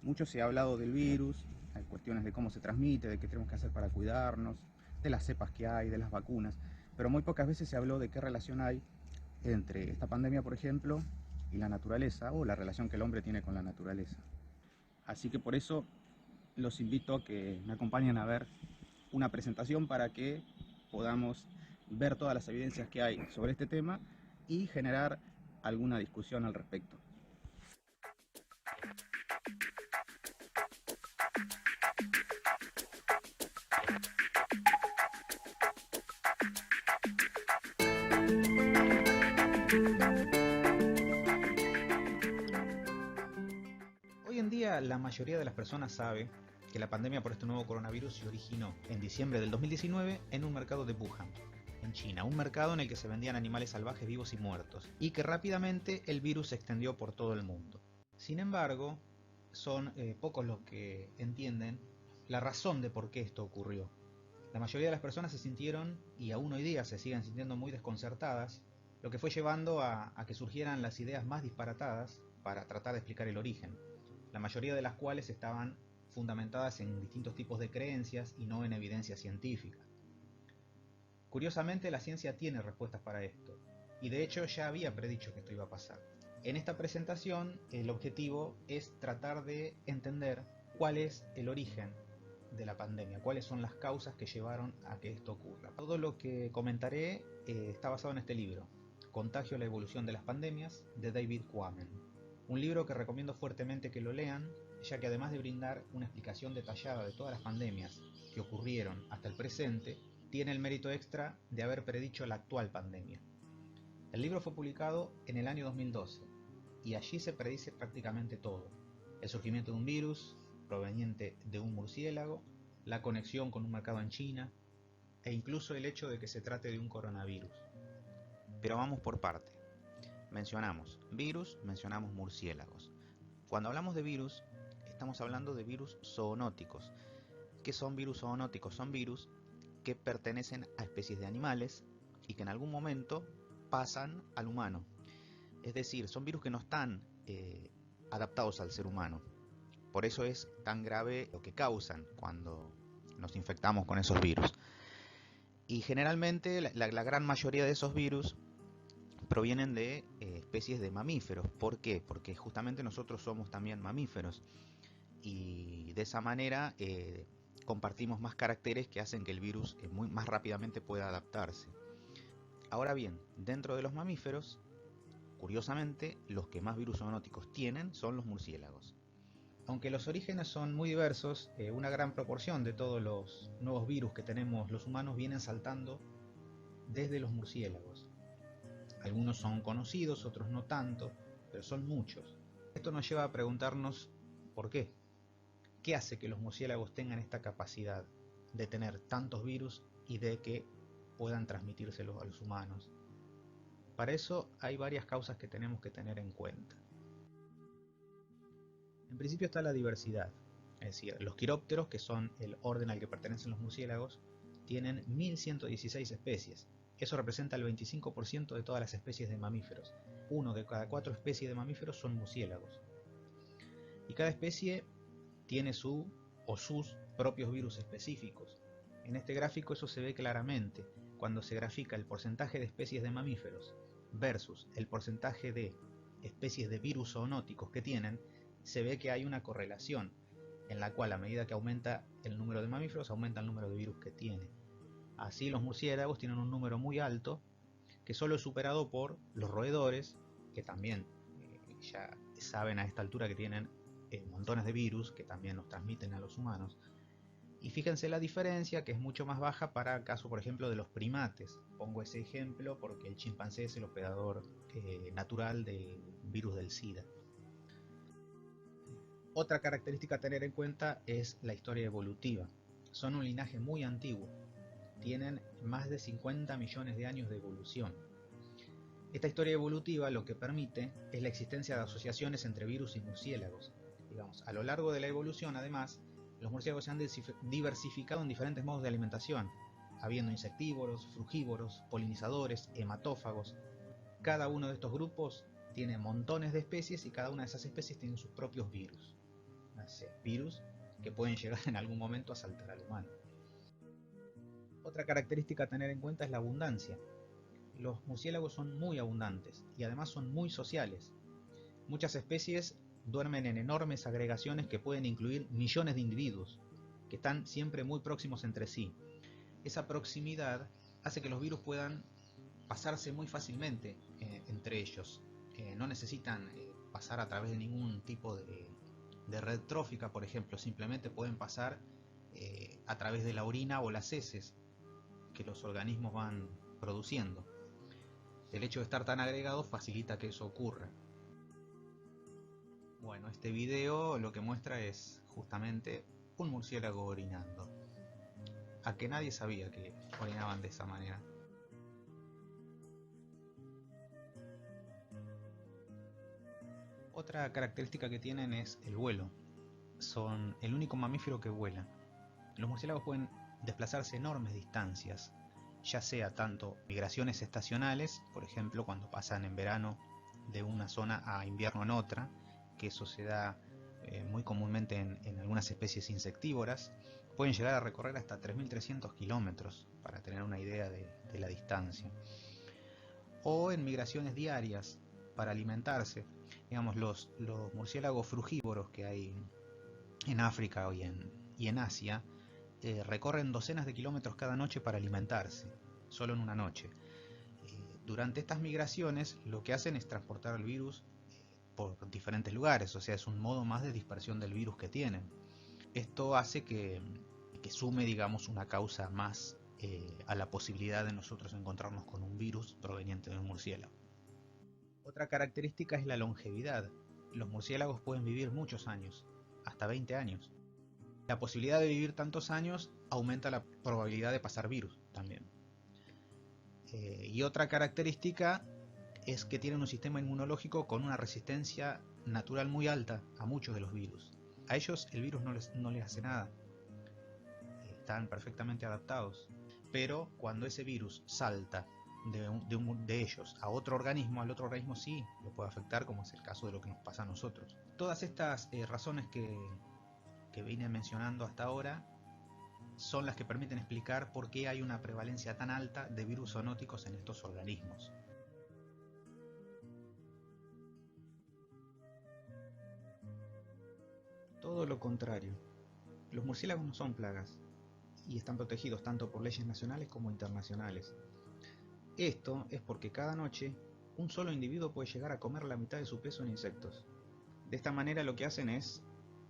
Mucho se ha hablado del virus, hay cuestiones de cómo se transmite, de qué tenemos que hacer para cuidarnos, de las cepas que hay, de las vacunas, pero muy pocas veces se habló de qué relación hay entre esta pandemia, por ejemplo, y la naturaleza, o la relación que el hombre tiene con la naturaleza. Así que por eso los invito a que me acompañen a ver una presentación para que podamos ver todas las evidencias que hay sobre este tema y generar alguna discusión al respecto. Hoy en día la mayoría de las personas sabe que la pandemia por este nuevo coronavirus se originó en diciembre del 2019 en un mercado de Wuhan, en China, un mercado en el que se vendían animales salvajes vivos y muertos, y que rápidamente el virus se extendió por todo el mundo. Sin embargo, son pocos los que entienden la razón de por qué esto ocurrió. La mayoría de las personas se sintieron, y aún hoy día se siguen sintiendo muy desconcertadas, lo que fue llevando a que surgieran las ideas más disparatadas para tratar de explicar el origen, la mayoría de las cuales estaban fundamentadas en distintos tipos de creencias y no en evidencia científica. Curiosamente, la ciencia tiene respuestas para esto, y de hecho ya había predicho que esto iba a pasar. En esta presentación, el objetivo es tratar de entender cuál es el origen de la pandemia, cuáles son las causas que llevaron a que esto ocurra. Todo lo que comentaré está basado en este libro, Contagio: la evolución de las pandemias, de David Quammen. Un libro que recomiendo fuertemente que lo lean, ya que además de brindar una explicación detallada de todas las pandemias que ocurrieron hasta el presente, tiene el mérito extra de haber predicho la actual pandemia. El libro fue publicado en el año 2012 y allí se predice prácticamente todo: el surgimiento de un virus proveniente de un murciélago, la conexión con un mercado en China e incluso el hecho de que se trate de un coronavirus. Pero vamos por parte. Mencionamos virus, mencionamos murciélagos. Cuando hablamos de virus, estamos hablando de virus zoonóticos. ¿Qué son virus zoonóticos? Son virus que pertenecen a especies de animales y que en algún momento pasan al humano. Es decir, son virus que no están adaptados al ser humano. Por eso es tan grave lo que causan cuando nos infectamos con esos virus. Y generalmente la gran mayoría de esos virus provienen de especies de mamíferos. ¿Por qué? Porque justamente nosotros somos también mamíferos y de esa manera compartimos más caracteres que hacen que el virus más rápidamente pueda adaptarse. Ahora bien, dentro de los mamíferos, curiosamente, los que más virus zoonóticos tienen son los murciélagos. Aunque los orígenes son muy diversos, una gran proporción de todos los nuevos virus que tenemos los humanos vienen saltando desde los murciélagos. Algunos son conocidos, otros no tanto, pero son muchos. Esto nos lleva a preguntarnos ¿por qué? ¿Qué hace que los murciélagos tengan esta capacidad de tener tantos virus y de que puedan transmitírselos a los humanos? Para eso hay varias causas que tenemos que tener en cuenta. En principio está la diversidad, es decir, los quirópteros, que son el orden al que pertenecen los murciélagos, tienen 1116 especies. Eso representa el 25% de todas las especies de mamíferos. Uno de cada 4 especies de mamíferos son murciélagos. Y cada especie tiene su o sus propios virus específicos. En este gráfico eso se ve claramente cuando se grafica el porcentaje de especies de mamíferos versus el porcentaje de especies de virus zoonóticos que tienen. Se ve que hay una correlación en la cual a medida que aumenta el número de mamíferos aumenta el número de virus que tiene. Así los murciélagos tienen un número muy alto que solo es superado por los roedores, que también ya saben a esta altura que tienen montones de virus que también los transmiten a los humanos. Y fíjense la diferencia, que es mucho más baja para el caso, por ejemplo, de los primates. Pongo ese ejemplo porque el chimpancé es el hospedador natural del virus del SIDA. Otra característica a tener en cuenta es la historia evolutiva. Son un linaje muy antiguo. Tienen más de 50 millones de años de evolución. Esta historia evolutiva lo que permite es la existencia de asociaciones entre virus y murciélagos. Digamos, a lo largo de la evolución, además, los murciélagos se han diversificado en diferentes modos de alimentación, habiendo insectívoros, frugívoros, polinizadores, hematófagos. Cada uno de estos grupos tiene montones de especies y cada una de esas especies tiene sus propios virus. no sé, virus que pueden llegar en algún momento a saltar al humano. Otra característica a tener en cuenta es la abundancia. Los murciélagos son muy abundantes y además son muy sociales. Muchas especies duermen en enormes agregaciones que pueden incluir millones de individuos, que están siempre muy próximos entre sí. Esa proximidad hace que los virus puedan pasarse muy fácilmente entre ellos. No necesitan pasar a través de ningún tipo de red trófica, por ejemplo. Simplemente pueden pasar a través de la orina o las heces que los organismos van produciendo. El hecho de estar tan agregados facilita que eso ocurra. Bueno, este video lo que muestra es justamente un murciélago orinando. A que nadie sabía que orinaban de esa manera. Otra característica que tienen es el vuelo. Son el único mamífero que vuela. Los murciélagos pueden desplazarse enormes distancias, ya sea tanto migraciones estacionales, por ejemplo cuando pasan en verano de una zona a invierno en otra, que eso se da muy comúnmente en algunas especies insectívoras. Pueden llegar a recorrer hasta 3.300 kilómetros, para tener una idea de la distancia. O en migraciones diarias para alimentarse. Digamos, los murciélagos frugívoros que hay en África y en Asia recorren docenas de kilómetros cada noche para alimentarse, solo en una noche. Durante estas migraciones lo que hacen es transportar el virus por diferentes lugares, o sea, es un modo más de dispersión del virus que tienen. Esto hace que sume, digamos, una causa más a la posibilidad de nosotros encontrarnos con un virus proveniente de un murciélago. Otra característica es la longevidad. Los murciélagos pueden vivir muchos años, hasta 20 años. La posibilidad de vivir tantos años aumenta la probabilidad de pasar virus también. Y otra característica es que tienen un sistema inmunológico con una resistencia natural muy alta a muchos de los virus. A ellos el virus no les hace nada. Están perfectamente adaptados. Pero cuando ese virus salta de ellos a otro organismo, al otro organismo sí lo puede afectar, como es el caso de lo que nos pasa a nosotros. Todas estas razones que vine mencionando hasta ahora son las que permiten explicar por qué hay una prevalencia tan alta de virus zoonóticos en estos organismos. Todo lo contrario, los murciélagos no son plagas y están protegidos tanto por leyes nacionales como internacionales. Esto es porque cada noche un solo individuo puede llegar a comer la mitad de su peso en insectos. De esta manera lo que hacen es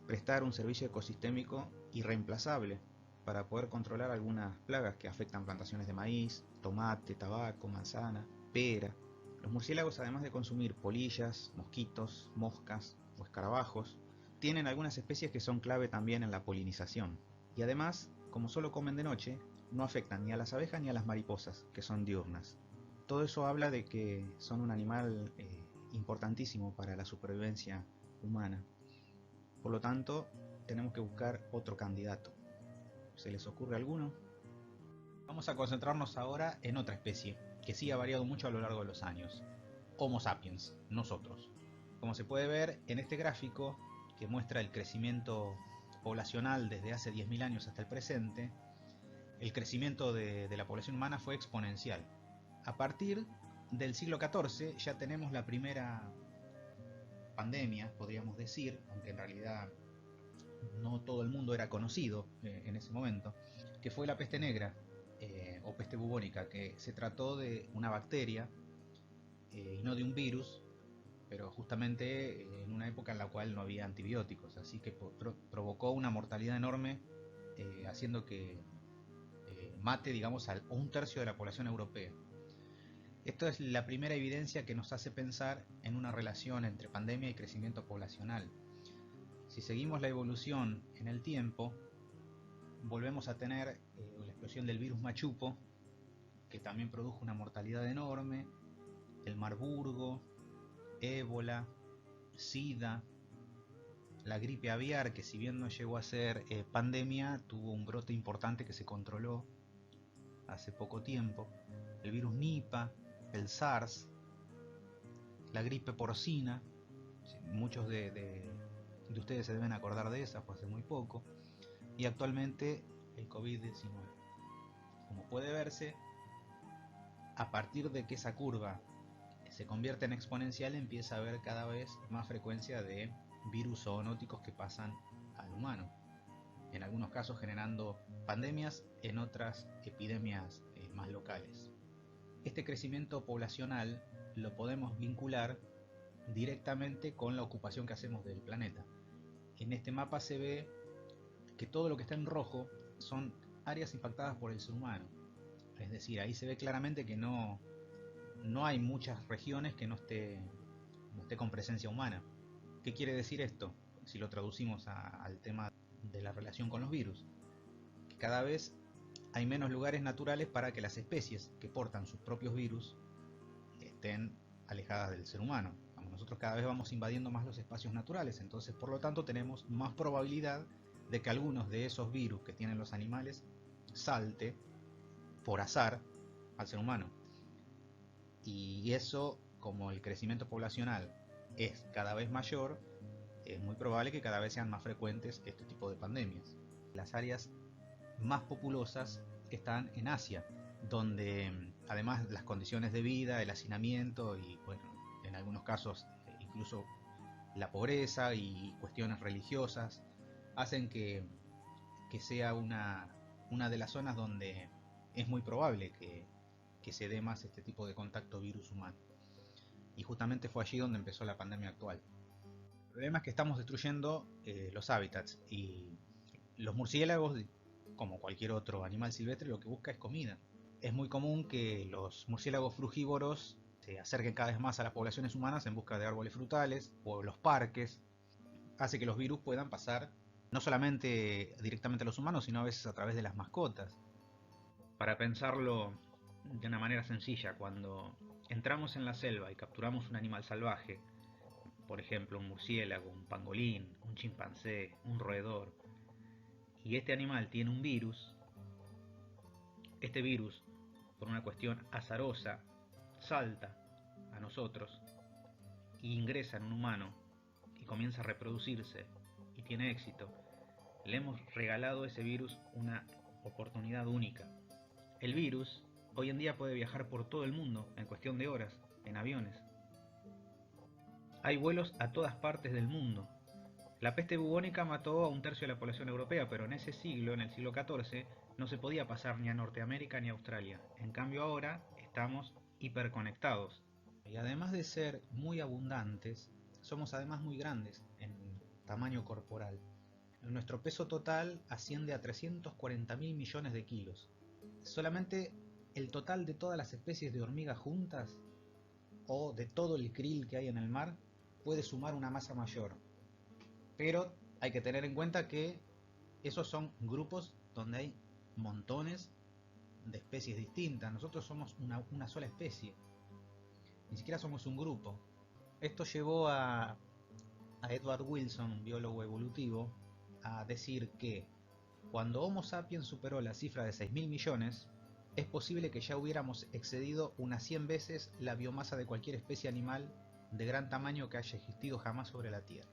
prestar un servicio ecosistémico irreemplazable para poder controlar algunas plagas que afectan plantaciones de maíz, tomate, tabaco, manzana, pera. Los murciélagos, además de consumir polillas, mosquitos, moscas o escarabajos, tienen algunas especies que son clave también en la polinización. Y además, como solo comen de noche, no afectan ni a las abejas ni a las mariposas, que son diurnas. Todo eso habla de que son un animal importantísimo para la supervivencia humana. Por lo tanto, tenemos que buscar otro candidato. ¿Se les ocurre alguno? Vamos a concentrarnos ahora en otra especie, que sí ha variado mucho a lo largo de los años. Homo sapiens, nosotros. Como se puede ver en este gráfico, que muestra el crecimiento poblacional desde hace 10.000 años hasta el presente, el crecimiento de la población humana fue exponencial. A partir del siglo XIV ya tenemos la primera pandemia, podríamos decir, aunque en realidad no todo el mundo era conocido en ese momento, que fue la peste negra o peste bubónica, que se trató de una bacteria y no de un virus, pero justamente en una época en la cual no había antibióticos, así que provocó una mortalidad enorme, haciendo que mate, digamos, a un tercio de la población europea. Esto es la primera evidencia que nos hace pensar en una relación entre pandemia y crecimiento poblacional. Si seguimos la evolución en el tiempo, volvemos a tener la explosión del virus machupo, que también produjo una mortalidad enorme, el Marburgo, ébola, sida, la gripe aviar, que si bien no llegó a ser pandemia, tuvo un brote importante que se controló hace poco tiempo, el virus Nipah, el SARS, la gripe porcina. Muchos de de ustedes se deben acordar de esa, fue hace muy poco, y actualmente el COVID-19. Como puede verse, a partir de que esa curva se convierte en exponencial, empieza a haber cada vez más frecuencia de virus zoonóticos que pasan al humano, en algunos casos generando pandemias, en otras epidemias más locales. Este crecimiento poblacional lo podemos vincular directamente con la ocupación que hacemos del planeta. En este mapa se ve que todo lo que está en rojo son áreas impactadas por el ser humano. Es decir, ahí se ve claramente que no hay muchas regiones que no esté con presencia humana. ¿Qué quiere decir esto? Si lo traducimos al tema de la relación con los virus, que cada vez hay menos lugares naturales para que las especies que portan sus propios virus estén alejadas del ser humano. Nosotros cada vez vamos invadiendo más los espacios naturales, entonces por lo tanto tenemos más probabilidad de que algunos de esos virus que tienen los animales salte por azar al ser humano. Y eso, como el crecimiento poblacional es cada vez mayor, es muy probable que cada vez sean más frecuentes este tipo de pandemias. Las áreas más populosas están en Asia, donde además las condiciones de vida, el hacinamiento y, bueno, en algunos casos incluso la pobreza y cuestiones religiosas hacen que sea una de las zonas donde es muy probable que se dé más este tipo de contacto virus humano. Y justamente fue allí donde empezó la pandemia actual. El problema es que estamos destruyendo los hábitats, y los murciélagos, como cualquier otro animal silvestre, lo que busca es comida. Es muy común que los murciélagos frugívoros se acerquen cada vez más a las poblaciones humanas en busca de árboles frutales o los parques. Hace que los virus puedan pasar no solamente directamente a los humanos, sino a veces a través de las mascotas. Para pensarlo de una manera sencilla, cuando entramos en la selva y capturamos un animal salvaje, por ejemplo un murciélago, un pangolín, un chimpancé, un roedor, y este animal tiene un virus, este virus, por una cuestión azarosa, salta a nosotros e ingresa en un humano y comienza a reproducirse y tiene éxito. Le hemos regalado a ese virus una oportunidad única. El virus hoy en día puede viajar por todo el mundo en cuestión de horas, en aviones. Hay vuelos a todas partes del mundo. La peste bubónica mató a un tercio de la población europea, pero en ese siglo, en el siglo XIV, no se podía pasar ni a Norteamérica ni a Australia. En cambio ahora estamos hiperconectados. Y además de ser muy abundantes, somos además muy grandes en tamaño corporal. Nuestro peso total asciende a 340.000 millones de kilos. Solamente el total de todas las especies de hormigas juntas, o de todo el krill que hay en el mar, puede sumar una masa mayor. Pero hay que tener en cuenta que esos son grupos donde hay montones de especies distintas. Nosotros somos una sola especie, ni siquiera somos un grupo. Esto llevó a Edward Wilson, un biólogo evolutivo, a decir que cuando Homo sapiens superó la cifra de 6.000 millones, es posible que ya hubiéramos excedido unas 100 veces la biomasa de cualquier especie animal de gran tamaño que haya existido jamás sobre la Tierra.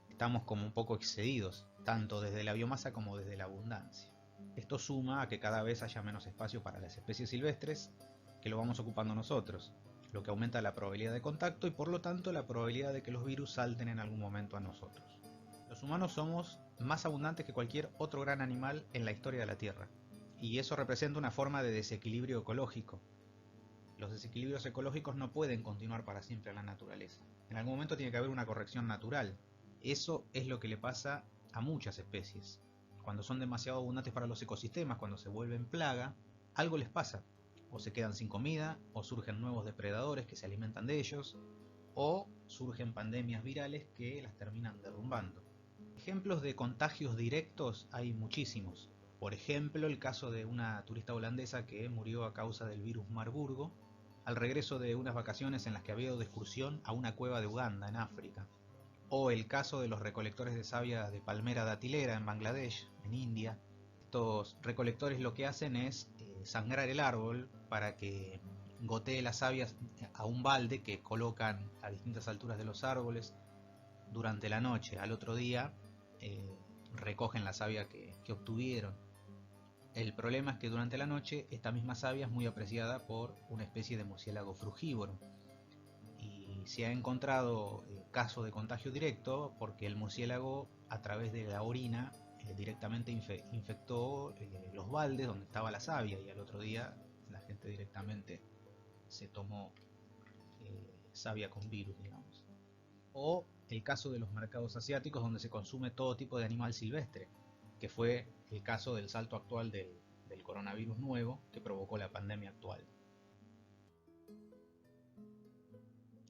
Estamos como un poco excedidos, tanto desde la biomasa como desde la abundancia. Esto suma a que cada vez haya menos espacio para las especies silvestres, que lo vamos ocupando nosotros, lo que aumenta la probabilidad de contacto y por lo tanto la probabilidad de que los virus salten en algún momento a nosotros. Los humanos somos más abundantes que cualquier otro gran animal en la historia de la Tierra, y eso representa una forma de desequilibrio ecológico. Los desequilibrios ecológicos no pueden continuar para siempre en la naturaleza. En algún momento tiene que haber una corrección natural. Eso es lo que le pasa a muchas especies. Cuando son demasiado abundantes para los ecosistemas, cuando se vuelven plaga, algo les pasa. O se quedan sin comida, o surgen nuevos depredadores que se alimentan de ellos, o surgen pandemias virales que las terminan derrumbando. Ejemplos de contagios directos hay muchísimos. Por ejemplo, el caso de una turista holandesa que murió a causa del virus Marburgo al regreso de unas vacaciones en las que había ido de excursión a una cueva de Uganda, en África. O el caso de los recolectores de savia de palmera datilera en Bangladesh, en India. Estos recolectores lo que hacen es sangrar el árbol para que gotee las savia a un balde que colocan a distintas alturas de los árboles. durante la noche. Al otro día recogen la savia que obtuvieron. El problema es que durante la noche esta misma savia es muy apreciada por una especie de murciélago frugívoro. Y se ha encontrado caso de contagio directo porque el murciélago, a través de la orina, directamente infectó los baldes donde estaba la savia, y al otro día la gente directamente se tomó savia con virus, digamos. O el caso de los mercados asiáticos, donde se consume todo tipo de animal silvestre, que fue el caso del salto actual del coronavirus nuevo que provocó la pandemia actual.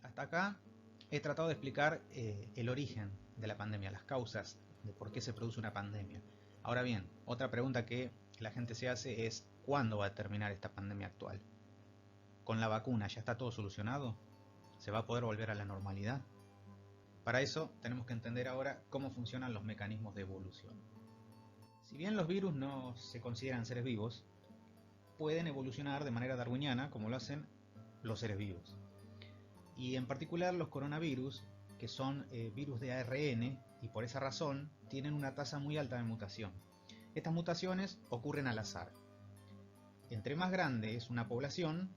Hasta acá he tratado de explicar el origen de la pandemia, las causas de por qué se produce una pandemia. Ahora bien, otra pregunta que la gente se hace es: ¿cuándo va a terminar esta pandemia actual? ¿Con la vacuna ya está todo solucionado? ¿Se va a poder volver a la normalidad? Para eso tenemos que entender ahora cómo funcionan los mecanismos de evolución. Si bien los virus no se consideran seres vivos, pueden evolucionar de manera darwiniana como lo hacen los seres vivos. Y en particular los coronavirus, que son virus de ARN, y por esa razón tienen una tasa muy alta de mutación. Estas mutaciones ocurren al azar. Entre más grande es una población,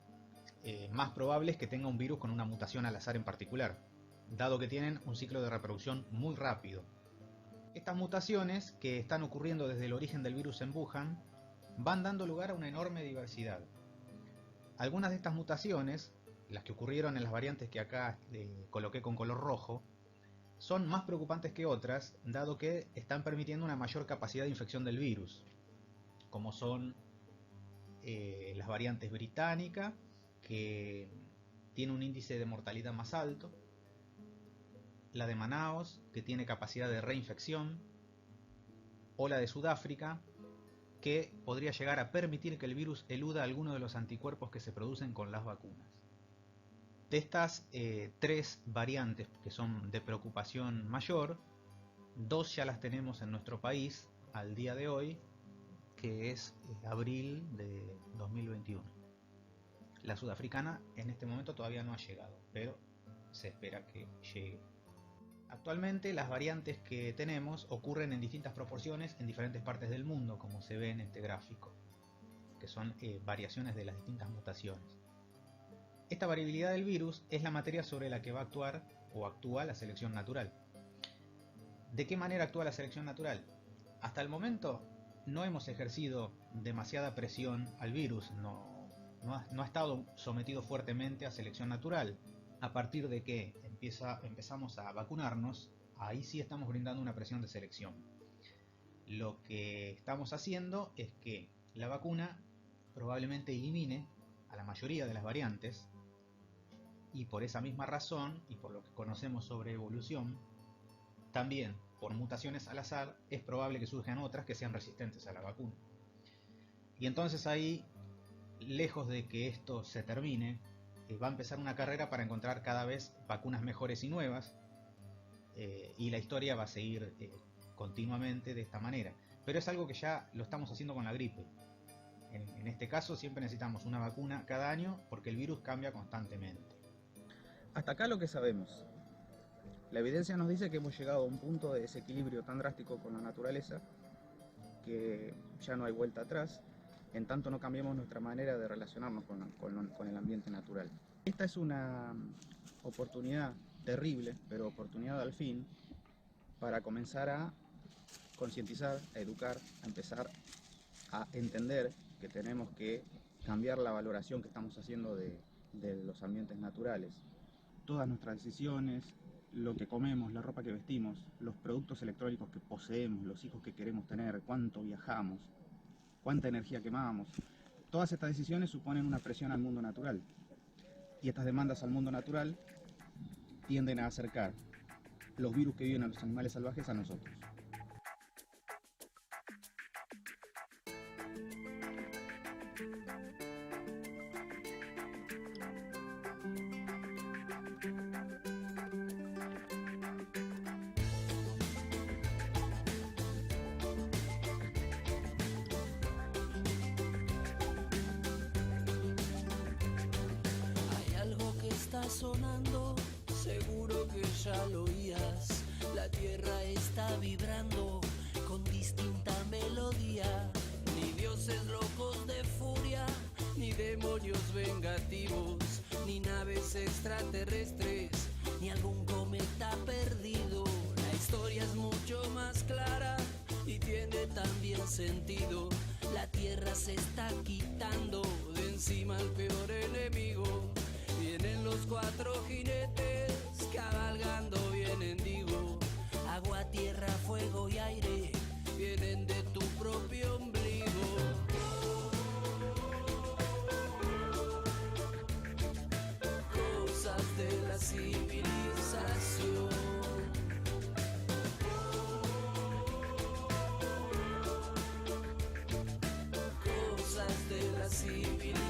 más probable es que tenga un virus con una mutación al azar en particular, dado que tienen un ciclo de reproducción muy rápido. Estas mutaciones, que están ocurriendo desde el origen del virus en Wuhan, van dando lugar a una enorme diversidad. Algunas de estas mutaciones, las que ocurrieron en las variantes que acá coloqué con color rojo, son más preocupantes que otras, dado que están permitiendo una mayor capacidad de infección del virus, como son las variantes británica, que tiene un índice de mortalidad más alto, la de Manaos, que tiene capacidad de reinfección, o la de Sudáfrica, que podría llegar a permitir que el virus eluda alguno de los anticuerpos que se producen con las vacunas. De estas tres variantes que son de preocupación mayor, dos ya las tenemos en nuestro país al día de hoy, que es abril de 2021. La sudafricana en este momento todavía no ha llegado, pero se espera que llegue. Actualmente las variantes que tenemos ocurren en distintas proporciones en diferentes partes del mundo, como se ve en este gráfico, que son variaciones de las distintas mutaciones. Esta variabilidad del virus es la materia sobre la que va a actuar o actúa la selección natural. ¿De qué manera actúa la selección natural? Hasta el momento no hemos ejercido demasiada presión al virus, no ha estado sometido fuertemente a selección natural. A partir de que empezamos a vacunarnos, ahí sí estamos brindando una presión de selección. Lo que estamos haciendo es que la vacuna probablemente elimine a la mayoría de las variantes, y por esa misma razón, y por lo que conocemos sobre evolución, también por mutaciones al azar es probable que surjan otras que sean resistentes a la vacuna. Y entonces ahí, lejos de que esto se termine, va a empezar una carrera para encontrar cada vez vacunas mejores y nuevas, y la historia va a seguir continuamente de esta manera. Pero es algo que ya lo estamos haciendo con la gripe. En este caso siempre necesitamos una vacuna cada año porque el virus cambia constantemente. Hasta acá lo que sabemos. La evidencia nos dice que hemos llegado a un punto de desequilibrio tan drástico con la naturaleza que ya no hay vuelta atrás, en tanto no cambiemos nuestra manera de relacionarnos con el ambiente natural. Esta es una oportunidad terrible, pero oportunidad al fin, para comenzar a concientizar, a educar, a empezar a entender que tenemos que cambiar la valoración que estamos haciendo de los ambientes naturales. Todas nuestras decisiones, lo que comemos, la ropa que vestimos, los productos electrónicos que poseemos, los hijos que queremos tener, cuánto viajamos, cuánta energía quemamos, todas estas decisiones suponen una presión al mundo natural. Y estas demandas al mundo natural tienden a acercar los virus que viven en los animales salvajes a nosotros. Sonando, seguro que ya lo oías. vengativos, ni naves extraterrestres, ni algún cometa perdido. La historia es mucho más clara y tiene también sentido. La tierra se está quitando de encima al peor enemigo. Vienen los cuatro jinetes cabalgando, vienen, digo. Agua, tierra, fuego y aire vienen de tu propio ombligo. Cosas de la civilización. Cosas de la civilización.